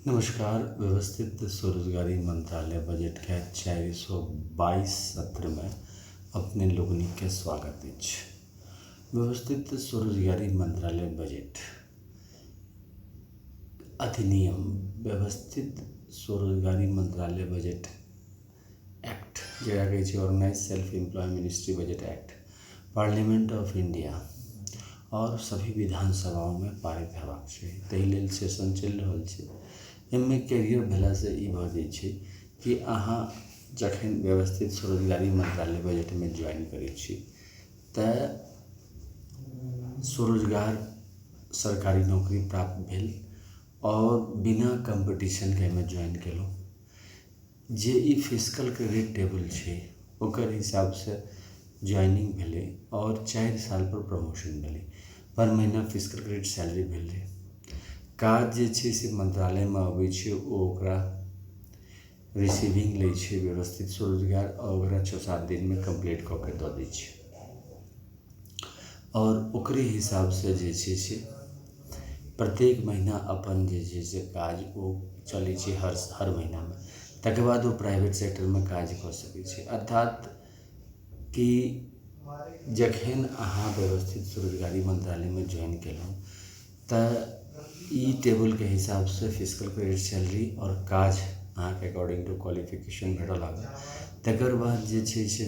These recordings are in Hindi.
नमस्कार। व्यवस्थित स्वरोजगारी मंत्रालय बजट के 422 सत्र में अपने लोगनी के स्वागत अछि। व्यवस्थित स्वरोजगारी मंत्रालय बजट अधिनियम व्यवस्थित स्वरोजगारी मंत्रालय बजट एक्ट जरा कहै छै organise self employ ministry budget act parliament of India और सभी विधानसभाओं में पारित हेबाक चाही। ताहि लेल सेशन चलि रहल छै। एहिमे कैरियर भेला से ई भऽ जाइ छै कि अहाँ जखन व्यवस्थित स्वरोजगारी मंत्रालय बजट में ज्वाइन करै छी तऽ स्वरोजगार सरकारी नौकरी प्राप्त भेल और बिना कंपटीशन के एहिमे ज्वाइन केलहुँ। जे ई फिजिकल क्रेडिट टेबल छै ओकर हिसाब से ज्वाइनिंग भेलै और 4 साल पर प्रमोशन भेलै। पर महीना फिजिकल क्रेडिट सैलरी भेल रहै। काज जे छै से मंत्रालय में अबै छै ओकरा रिसीविंग लै छै व्यवस्थित स्वरोजगार और ओकरा 6-7 दिन में कंप्लीट कऽ के दऽ दै छै और ओकरे हिसाब से जे छै से प्रत्येक महीना अपन जे छै से काज ओ चलै छै हर महीना में। तकर बाद वो प्राइवेट सेक्टर में काज कऽ सकै छै। अर्थात कि जखन अहाँ व्यवस्थित स्वरोजगारी मंत्रालय में ज्वाइन केलहुँ तऽ ई टेबल के हिसाब से फिजिकल क्रेडिट सैलरी और काज अहाँ के अकॉर्डिंग टू क्वालिफिकेशन भेटऽ लागल। तकर बाद जे छै से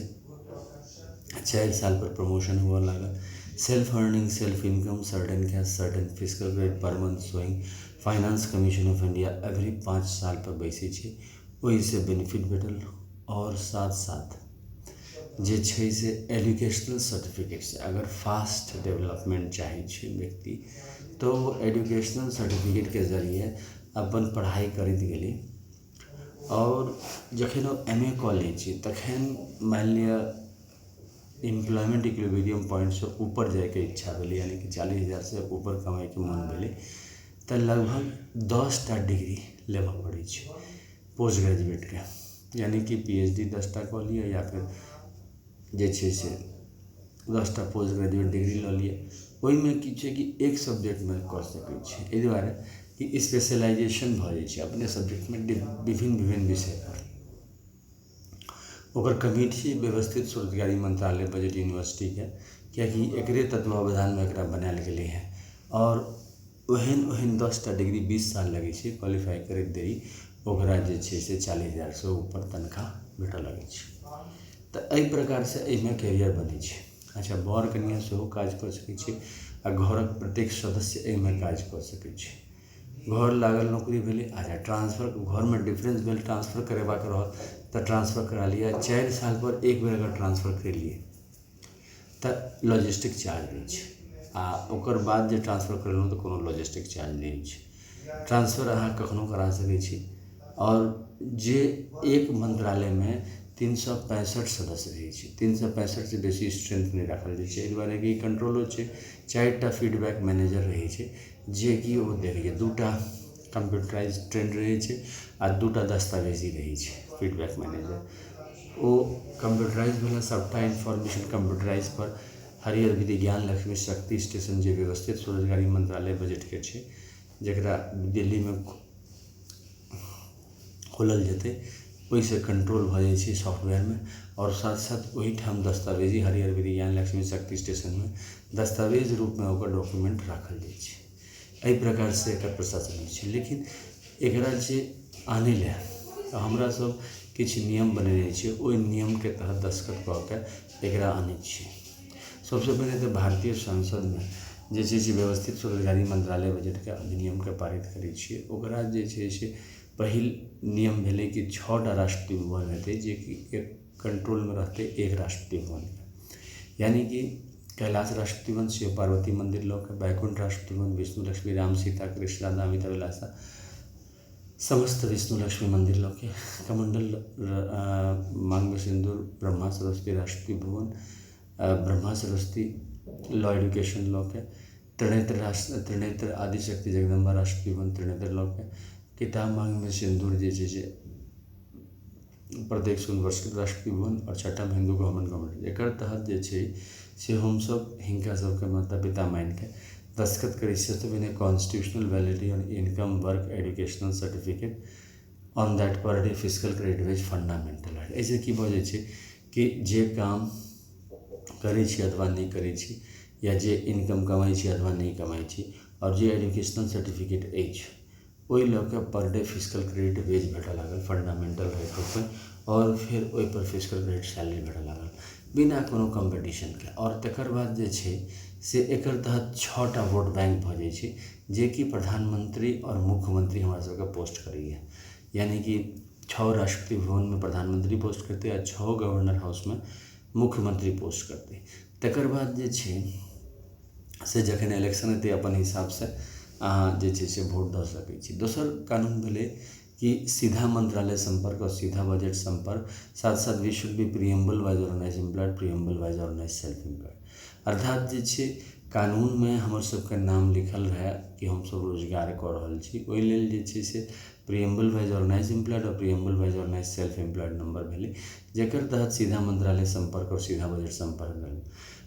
4 साल पर प्रमोशन हुआ लागल। Self earning self income certain cash certain physical credit per month showing finance commission of India every 5 साल पर बैसे छै। ओहि से बेनिफिट भेटल और साथ साथ जे छै से एजुकेशनल सर्टिफिकेट से अगर फास्ट डेवलपमेंट चाहे छै व्यक्ति तो एजुकेशनल सर्टिफिकेट के जरिए अपन पढ़ाई करैत गेली और जखन ओ MA कऽ लै छै तखन मान लिअ एम्प्लॉयमेंट इक्विलिब्रियम पॉइंट से ऊपर जाए के इच्छा भेलै यानी कि 40,000 से ऊपर कमाई के मन भेलै तऽ लगभग 10टा डिग्री लेबऽ पड़ै छै पोस्ट ग्रेजुएट के। यानी कि PhD 10टा कऽ लिअ या फिर जे छै से 10टा पोस्ट ग्रेजुएट डिग्री लऽ लिअ। ओहिमे की छै कि एक सब्जेक्ट में कऽ सकै छी। एहि दुआरे कि स्पेशलाइजेशन भऽ जाइ छै अपने सब्जेक्ट में विभिन्न विषय पर। ओकर कमिटी व्यवस्थित स्वरोजगारी मंत्रालय बजट यूनिवर्सिटी के कियाकि एकरे तत्वावधान में एकरा बनायल गेलै है और ओहन 10टा डिग्री 20 साल लगै छै क्वालिफाई करैत देरी ओकरा जे छै से 40,000 से ऊपर तनख्वाह भेटऽ लगै छै। तऽ एहि प्रकार से एहिमे कैरियर बनै छै। अच्छा, बर कनिया सेहो काज कऽ सकै छै आ घरक प्रत्येक सदस्य एहिमे काज कऽ सकै छै। घर लागल नौकरी भेलै। अच्छा, ट्रांसफर घर में डिफरेंस भेल ट्रांसफर करेबाक रहल तऽ ट्रांसफर करा लिअ। 4 साल पर एक बेर अगर ट्रांसफर करेलिए तऽ लॉजिस्टिक चार्ज नहि छै आ ओकर बाद जे ट्रांसफर करेलहुँ तऽ कोनो लॉजिस्टिक चार्ज नहि छै। ट्रांसफर अहाँ कखनो करा सकै छी और जे एक मंत्रालय में 365 सदस्य रहै छै। 365 से बेसी स्ट्रेंथ नहीं राखल जाइ छै। एहि दुआरे कि कंट्रोलो छै। 4टा फीडबैक मैनेजर रहै छै जे कि ओ देखै छै। 2टा कंप्यूटराइज ट्रेंड रहै छै आ 2टा दस्तावेजी रहै छै फीडबैक मैनेजर। ओ कंप्यूटराइज भेला सबटा इन्फॉर्मेशन कंप्यूटराइज पर हरियर विधि ज्ञान लक्ष्मी शक्ति स्टेशन जे व्यवस्थित स्वरोजगारी मंत्रालय बजट के छै जकरा दिल्ली में खोलल जेतै ओहिसे कंट्रोल भऽ जाइ छै सॉफ्टवेयर में और साथ साथ वही ठाम दस्तावेजी हरियर विधि ज्ञान लक्ष्मी शक्ति स्टेशन में दस्तावेज रूप में ओकर डॉक्यूमेंट राखल जाइ छै। एहि प्रकार से एकर प्रशासन होइ छै। लेकिन एकरा जे आनै लए हमरा सब किछु नियम बनेने छियै ओहि नियम के तहत दस्तखत कऽ के एकरा आनै छियै। सबसे पहले तऽ भारतीय संसद में जे छै से व्यवस्थित स्वरोजगारी मंत्रालय बजट के अधिनियम के पारित करै छियै। ओकरा जे छै से पहिल नियम भेलै कि 6टा राष्ट्रपति भवन हेतै जे कि एक कंट्रोल में रहतै एक राष्ट्रपति भवन के। यानी कि कैलाश राष्ट्रपति भवन शिव पार्वती मंदिर लऽ के बैकुंठ राष्ट्रपति भवन विष्णु लक्ष्मी राम सीता कृष्ण राधा अमिता विलासा समस्त विष्णु लक्ष्मी मंदिर लऽ के कमंडल मांग में सिंदूर ब्रह्मा सरस्वती राष्ट्रपति भवन ब्रह्मा सरस्वती लॉ एजुकेशन लऽ के त्रिनेत्र आदिशक्ति जगदम्बा राष्ट्रपति भवन त्रिनेत्र लऽ के किताब मांग में सिंदूर जे छै से प्रत्येक यूनिवर्सिटी राष्ट्रपति भवन और 6ठाम हिंदू गवर्नमेंट एकर तहत जे छै से हमसब हिनका सबके माता पिता मानि के दस्खत करी से तो बिना constitutional validity on income work educational certificate on that per day physical credit wage fundamental right. ऐसे की वजह है कि जे काम करै छी अथवा नहीं करै छी या जे इनकम कमाई छी अथवा नहीं कमाई छी और जे एजुकेशनल सर्टिफिकेट अछि ओहि लऽ के पर डे फिजिकल क्रेडिट वेज भेटऽ लागल फंडामेंटल राइट रूपमे और फिर ओहि पर फिजिकल क्रेडिट सैलरी भेटऽ लागल बिना कोनो कम्पटिशन के। और तकर बाद जे छै से एकर तहत 6टा वोट बैंक भऽ जाइ छै जे कि प्रधानमंत्री और मुख्यमंत्री हमरा सबके पोस्ट करैए, यानी कि 6 राष्ट्रपति भवन में प्रधानमंत्री पोस्ट करते आ 6 गवर्नर हाउस में मुख्यमंत्री पोस्ट करते। तकर बाद जे छै से जखन इलेक्शन हेतै अपन हिसाब से अहाँ जे छै से वोट दऽ सकै छी। दोसर कानून भेलै कि सीधा मंत्रालय संपर्क और सीधा बजट संपर्क, साथ साथ we should be preamble wise organise employed, preamble wise organise self employed. अर्थात जे छै कानून में हमर सबके नाम लिखल रहे कि हम सब रोजगार कऽ रहल छी, ओहि लेल जे छै से प्रीएम्बल वाइज ऑर्गेनाइज एम्प्लॉयड और preamble wise organise self employed number भेलै जेकर तहत सीधा मंत्रालय संपर्क और सीधा बजट संपर्क भेल।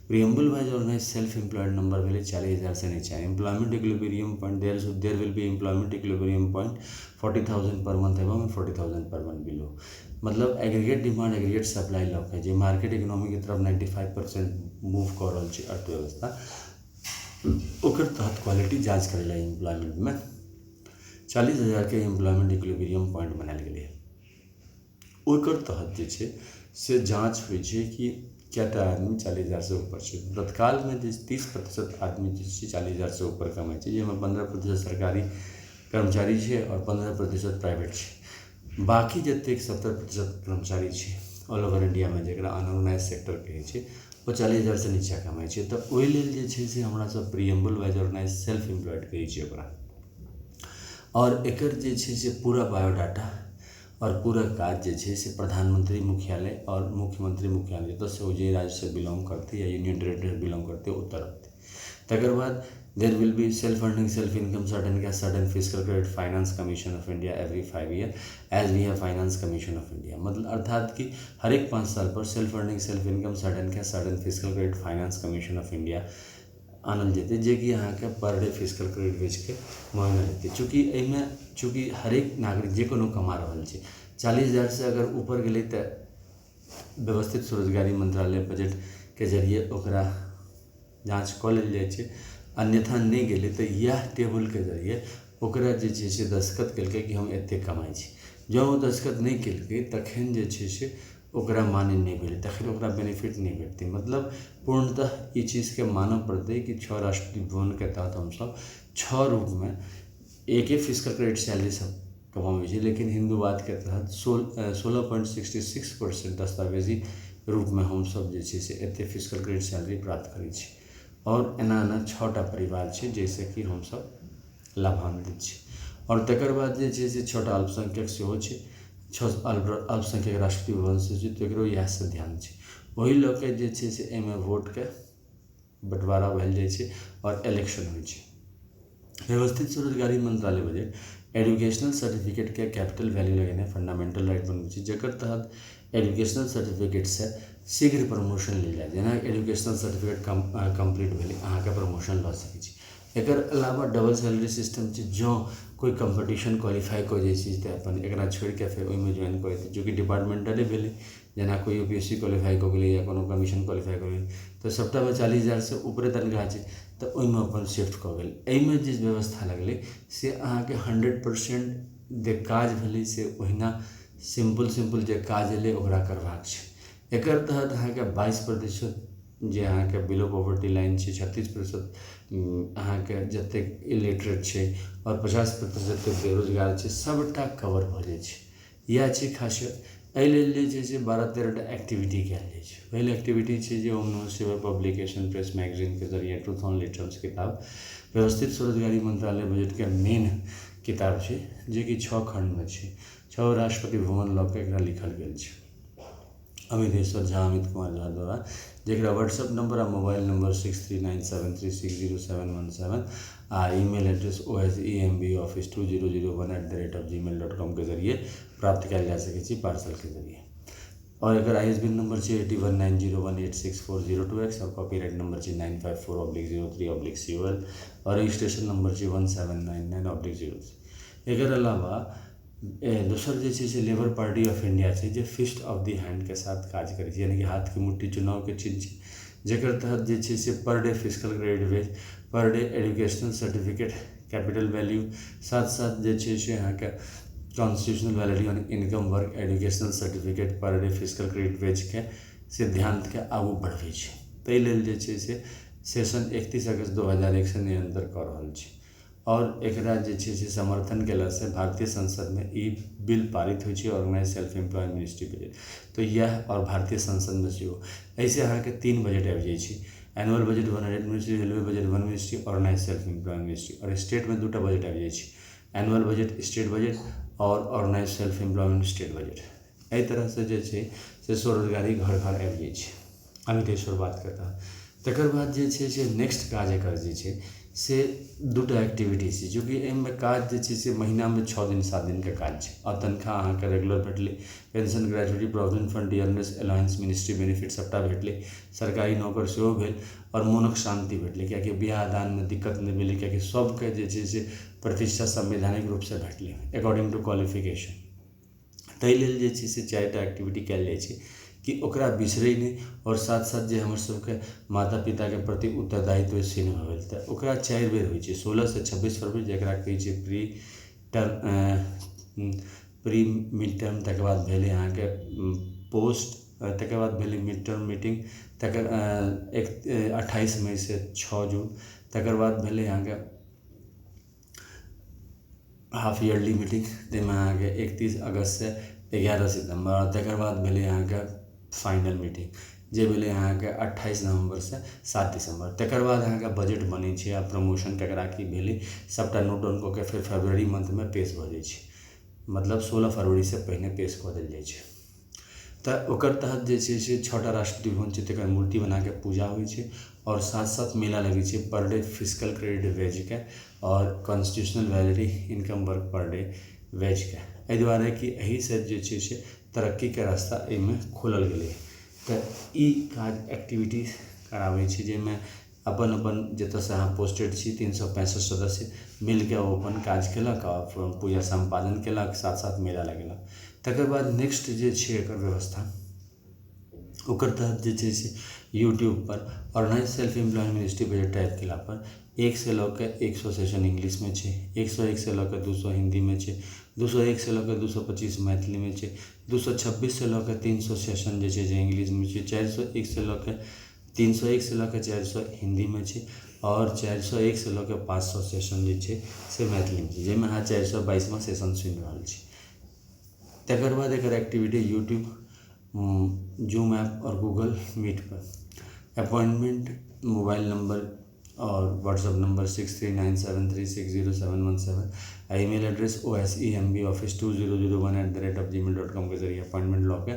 Preamble wise organise self employed number भेलै 40,000 से नीचा। Employment equilibrium point there will be employment equilibrium point 40,000 per month above and 40,000 per month below. मतलब एग्रीगेट डिमांड एग्रीगेट सप्लाई लऽ के जे मार्केट इकोनॉमी की तरफ 95% मूव कऽ रहल छै अर्थव्यवस्था ओकर तहत क्वालिटी जांच करेला एम्प्लॉयमेंट में 40,000 के एम्प्लॉयमेंट इक्विलिब्रियम पॉइंट बनायल गेलै। ओकर तहत जे छै से जांच होइ छै कि कएटा आदमी 40,000 से ऊपर छै। तत्काल में 30% आदमी जे छै 40,000 से ऊपर कमाइ छै, जाहिमे 15% सरकारी कर्मचारी छै और 15% प्राइवेट छै। बाकी जतेक 70% कर्मचारी छै ऑल ओवर इंडिया में जकरा अनऑर्गेनाइज सेक्टर कहै छै वो 40,000 से नीचा कमाइ छै। तऽ ओहि लेल जे छै से हमरा सब preamble wise organise self employed कहै छै ओकरा। और एकर जे छै से पूरा बायोडाटा और पूरा काज जे छै से प्रधानमंत्री मुख्यालय और मुख्यमंत्री मुख्यालय तो से जे राज्य से बिलोंग करते या यूनियन टेरिटरी बिलोंग करते उत्तर रहते। तकर बाद there will be self funding self income certain physical credit finance commission of India every 5 year as we have finance commission of India. मतलब अर्थात कि हर एक 5 साल पर self funding self income certain physical credit finance commission of India आनल जेतै जे कि अहाँके पर डे फिजिकल क्रेडिट बेच के मांगल हेतै। चूँकि हरेक नागरिक जे कोनो कमा रहल छै 40,000 से अगर ऊपर गेलै तऽ व्यवस्थित स्वरोजगारी मंत्रालय बजट के जरिए ओकरा जांच कऽ लेल जाइ छै, अन्यथा नहीं गेलै तऽ यह टेबल के जरिए ओकरा जे छै से दस्खत केलकै कि हम एते कमाइ छी। जँ ओ दस्खत नहीं केलकै तखन जे छै से ओकरा मान्य नहीं भेलै, तखन ओकरा बेनिफिट नहीं भेटतै। मतलब पूर्णतः ई चीज़के मानऽ पड़तै कि 6 राष्ट्रपति भवन के तहत हमसब 6 रूप में एके फिजिकल क्रेडिट सैलरी सब कमाबै छी, लेकिन हिंदूवाद के तहत 16.66% दस्तावेजी रूप में हमसब जे छै से एते फिजिकल क्रेडिट सैलरी प्राप्त करै छी। और एना 6टा परिवार छै जैसे कि हमसब लाभान्वित छी। और तकर बाद जे छै से 6टा अल्पसंख्यक सेहो छै, 6 अल्पसंख्यक राष्ट्रपति भवन से छै तो एकरो इएह से ध्यान छै। ओहि लऽ के जे छै से एहिमे वोट के बंटवारा भेल जाइ छै और इलेक्शन होइ छै। व्यवस्थित स्वरोजगारी मंत्रालय बजट एजुकेशनल सर्टिफिकेट के कैपिटल वैल्यू लगेने फंडामेंटल राइट बनबै छै, जकर तहत एजुकेशनल सर्टिफिकेट से शीघ्र प्रमोशन लेल जाए। जेना एजुकेशनल सर्टिफिकेट कंप्लीट भेलै अहाँके प्रमोशन लऽ सकै छी। एकर अलावा डबल सैलरी सिस्टम छै, जँ कोई कंपटीशन क्वालिफाई कऽ जाइ छै तऽ अपन एकरा छोड़ि के फेर ओहिमे ज्वाइन कऽ जेतै, जो कि डिपार्टमेंटले भेलै। जेना कोई यूपीएससी क्वालिफाई कऽ गेलै या कोनो कमीशन क्वालिफाई कऽ गेलै तऽ सबटामे 40,000 से ऊपरे तनख्वाह छै तऽ ओहिमे अपन शिफ्ट कऽ गेल। एहिमे जे व्यवस्था लगलै से अहाँके 100% जे काज भेलै से ओहिना सिंपल जे काज एलै ओकरा करबाक छै। एकर तहत अहाँके 22% जे अहाँके बिलो पॉवर्टी लाइन छै, 36% अहाँके जतेक इलिटरेट छै और 50% जतेक बेरोजगार छै सबटा कवर भऽ जाइ छै। इएह छै खासियत। एहि लेल जे छै से 12-13टा एक्टिविटी कयल जाइ छै। पहिल एक्टिविटी छै जे होम सेवा पब्लिकेशन प्रेस मैगजीन के जरिए ट्रूथ ऑन लिटरल्स किताब व्यवस्थित स्वरोजगारी मंत्रालय बजट के मेन किताब छै जे कि 6 खंड में छै। 6 राष्ट्रपति भवन लऽ के एकरा लिखल गेल छै। अमितेश्वर झा अमित कुमार झा द्वारा, जकरा व्हाट्सएप नंबर आ मोबाइल नंबर 6397360717 आ ईमेल एड्रेस osemboffice2001@gmail.com के जरिए प्राप्त कयल जा सकै छै पार्सल के जरिए। और एकर ISBN नंबर है 8190186402X और कॉपीराइट नंबर है 954/03/COL और रजिस्ट्रेशन नंबर है 1799/03। एकर अलावा दोसर जे छै से लेबर पार्टी ऑफ इंडिया छै जे फिस्ट ऑफ द हैंड के साथ काज करै छै, यानी कि हाथ के मुट्ठी चुनाव के चिन्ह छै, जेकर तहत जे छै से per day physical credit wage, per day educational certificate, capital value, साथ साथ जे छै से अहाँके constitutional validity on income work, educational certificate, per day physical credit wage के सिद्धांत के आगू बढ़बै छै। ताहि लेल जे छै से सेशन 31 अगस्त 2001 से निरंतर कऽ रहल छै और एकरा जे छै से समर्थन केला से भारतीय संसद में ई बिल पारित होइ छै organise self employ ministry budget. तो यह और भारतीय संसद में सेहो ऐसे अहाँके 3 बजट आबि जाइ छै, annual budget 1 ministry, railway budget 1 ministry, organise self employ ministry. और स्टेट में 2टा बजट आबि जाइ छै, एनुअल बजट स्टेट बजट और organise self employment state budget. एहि तरह से जे छै से स्वरोजगारी घर घर आबि जाइ छै अमितेश्वर बात करता। तकर बाद जे छै से नेक्स्ट काज एकर जे छै से 2टा एक्टिविटी छै, चूँकि एहिमे काज जे छै से महीना में 6 दिन 7 दिन के काज छै और तनख्वाह अहाँके रेगुलर भेटलै, pension gratuity provident fund dearness allowance ministry benefit सबटा भेटलै, सरकारी नौकर सेहो भेल और मोनक शांति भेटलै, कियाकि बियाह दान में दिक्कत नहीं भेलै, कियाकि सबके जे छै से प्रतिष्ठा संवैधानिक रूप से भेटलै अकॉर्डिंग टू क्वालिफिकेशन। ताहि लेल जे छै से 4टा एक्टिविटी कयल जाइ छै कि ओकरा बिसरै नहीं और साथ साथ जे हमर सबके माता पिता के प्रति उत्तरदायित्व से नहीं भेल तऽ ओकरा 4 बेर होइ छै, 16 से 26 फरवरी जकरा कहै छै प्री मिड टर्म, तकर बाद भेलै अहाँके पोस्ट, तकर बाद भेलै मिड टर्म मीटिंग, तकर 28 मई से 6 जून, तकर बाद भेलै अहाँके हाफ ईयरली मीटिंग, ताहिमे अहाँके 31 अगस्त से 11 सितंबर, और तकर बाद भेलै अहाँके फाइनल मीटिंग जे भेलै अहाँके 28 नवंबर से 7 दिसंबर। तकर बाद अहाँके बजट बनै छै आ प्रमोशन ककरा की भेलै सबटा नोट डाउन कऽ के फिर फरवरी मंथ में पेश भऽ जाइ छै, मतलब 16 फरवरी से पहिने पेश कऽ देल जाइ छै। तऽ ओकर तहत जे छै से 6टा राष्ट्रपति भवन छै तकर मूर्ति बना के पूजा होइ छै और साथ साथ मेला लगै छै per day physical credit wage के और constitutional validity income work per day wage के, एहि दुआरे कि एहि से जे छै से तरक्की के रास्ता एहिमे खोलल गेलै। तऽ ई काज एक्टिविटी कराबै छै जाहिमे अपन अपन जतऽसँ अहाँ पोस्टेड छी 365 सदस्य मिलके ओ अपन काज केलक और पूजा संपादन केलक, साथ साथ मेला लगेलक। तकर बाद नेक्स्ट जे छै एकर व्यवस्था ओकर तहत जे छै से यूट्यूब पर organise self employ ministry budget type केला पर 1 से लऽ के 100 सेशन इंग्लिश में छै, 101 से लऽ के 200 हिंदी में छै, 201 से लऽ के 225 मैथिली में छै, 226 से लऽ के 300 सेशन जे छै जे इंग्लिश में छै, 401 से लऽ के 301 से लऽ के 400 हिंदी में छै और 401 से लऽ के 500 सेशन जे छै से मैथिली में छै, जाहिमे अहाँ 422वां सेशन सुनि रहल छी। तकर बाद एकर एक्टिविटी यूट्यूब, जूम ऐप और गूगल मीट पर अपॉइंटमेंट मोबाइल नंबर और WhatsApp number 6397360717 email address osembaoffice2001@gmail.com के जरिए अपॉइंटमेंट लऽ के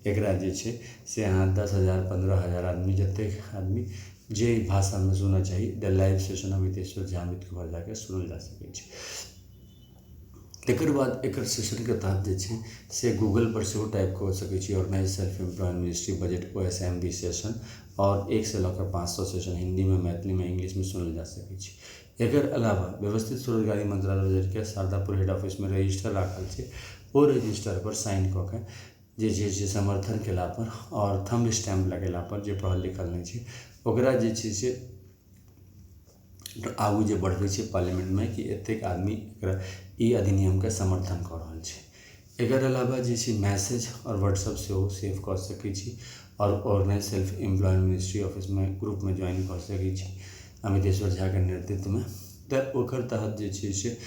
एकरा जे छै से अहाँ 10,000 15,000 आदमी जतेक आदमी जे भाषा में सुनऽ चाही the live session Amiteshwar Jha Amit Kumar Jha के सुनल जा सकै छै। तकर बाद एकर सेशन के तहत जे छै से गूगल पर सेहो टाइप कऽ सकै छी organise self employ ministry budget OSMB session और 1 से लऽ के 500 सेशन हिंदी में मैथिली में इंग्लिश में सुनल जा सकै छै। एकर अलावा व्यवस्थित स्वरोजगारी मंत्रालय बजट के शारदापुर हेड ऑफिस में रजिस्टर राखल छै, ओ रजिस्टर पर साइन कऽ के जे छै समर्थन केला पर और थंब स्टैम्प लगेला पर जे पढ़ल लिखल नहीं छै ओकरा जे छै से आगू जे बढ़बै छै पार्लियामेंट में कि एतेक आदमी एकरा ई अधिनियम के समर्थन कऽ रहल छै। एकर अलावा जे छै मैसेज और व्हाट्सएप सेहो सेव कऽ सकै छी और organise self employ ministry office में ग्रुप में ज्वाइन कऽ सकै छी अमितेश्वर झा के नेतृत्व में। तऽ ओकर तहत जे छै से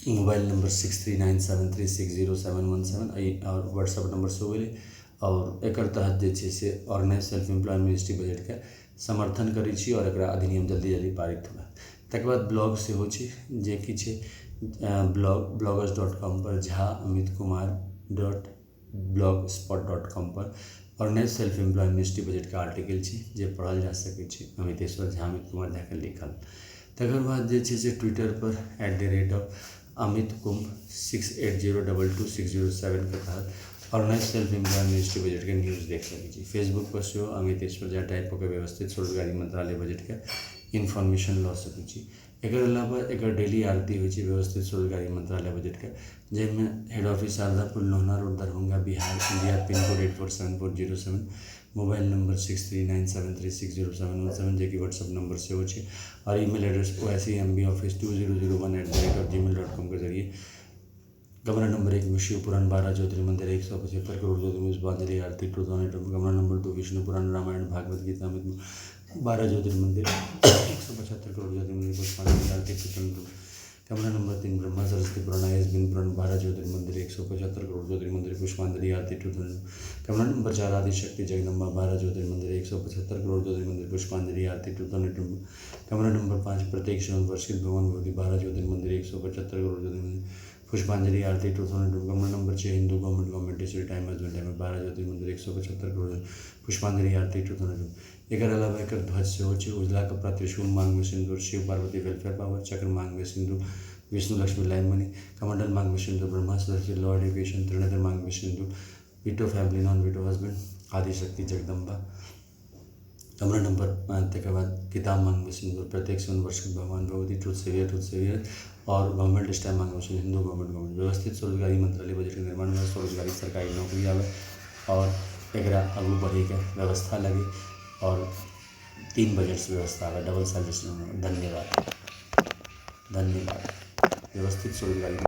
मोबाइल नंबर 6397360717 और व्हाट्सएप नंबर सेहो भेलै और एकर तहत जे छै से organise self employ ministry budget के समर्थन करै छी और एकरा अधिनियम जल्दी जल्दी पारित हुए। तकर बाद ब्लॉग सेहो छै जे कि छै bloggers.com पर jha.amitkumar.blogspot.com पर organise self employ ministry budget के आर्टिकल छै जे पढ़ल जा सकै छै अमितेश्वर झा अमित कुमार झा के लिखल। तकर बाद जे छै से ट्विटर पर @amitkum68022607 के तहत organise self employ ministry budget के न्यूज़ देख सकी। फेसबुक पर से अमित ईश्वर जहाँ टाइप होकर व्यवस्थित स्वरोजगारी मंत्रालय बजट के इन्फॉर्मेशन ला सकी। एक अलावा एक डेली आरती हुई व्यवस्थित स्वरोजगारी मंत्रालय बजट के, जिनमें head office Shardapur Lohna road Darbhanga Bihar India, pin code 847407, mobile number 6397360717 जे कि व्हाट्सअप नंबर से हो और ईमेल एड्रेस oicmbaoffice2001@gmail.com के जरिए कमरा नंबर 1 में शिव पुराण 12 ज्योतिर्मंदिर 175 करोड़ ज्योतिर्लिंग पुष्पांजलि आरती 2008, कमरा नंबर 2 विष्णु पुराण रामायण भागवत गीता में 12 ज्योतिर्मंदिर 175 करोड़ ज्योतिर्मंदिर पुष्पांजलि आरती 2008, कमरा नंबर 3 ब्रह्मा सरस्वती पुराण आयस्विन पुराण 12 ज्योतिर्मंदिर 175 करोड़ ज्योतिर्मंदिर पुष्पांजलि आरती 2008, कमरा नंबर 4 आदिशक्ति जगदम्बा 12 ज्योतिर्मंदिर 175 करोड़ ज्योतिर्मंदिर पुष्पांजलि आरती 2008, कमरा नंबर 5 प्रत्येक शिव वर्षित भगवान भगवती 12 ज्योतिर्मंदिर 175 करोड़ ज्योतिर्मंदिर पुष्पांजलि आरती 2008, कमरा नंबर 6 हिंदू गवर्नमेंट इसी टाइम हस्बैंड टाइम 12 ज्योतिर्मंदिर 175 करोड़ पुष्पांजलि आरती 2008। एक अलावा एक ध्वज से हो उजला कपड़ा त्रिशूल मांग में सिंदूर शिव पार्वती वेलफेयर पावर चक्र मांग में सिंधु विष्णु लक्ष्मी लाइन मनी कमंडल मांग में सिंधु ब्रह्मा सरस्वती लॉ एजुकेशन त्रिनेत्र मांग में Sindhu veto family non veto husband Adishakti Jagdamba, कमरा नंबर 5 के बाद किताब मांग में सिंदूर प्रत्येक सन वर्ष भगवान भगवती ट्रुथ सेवियर और गवर्नमेंट स्टैम्प मांग में हिंदू गवर्नमेंट व्यवस्थित स्वरोजगारी मंत्रालय बजट के निर्माण में स्वरोजगारी सरकारी नौकरी आवे और एक आगू बढ़े के व्यवस्था लगे और 3 बजट व्यवस्था आवे डबल सैलरी। धन्यवाद। व्यवस्थित स्वरोजगारी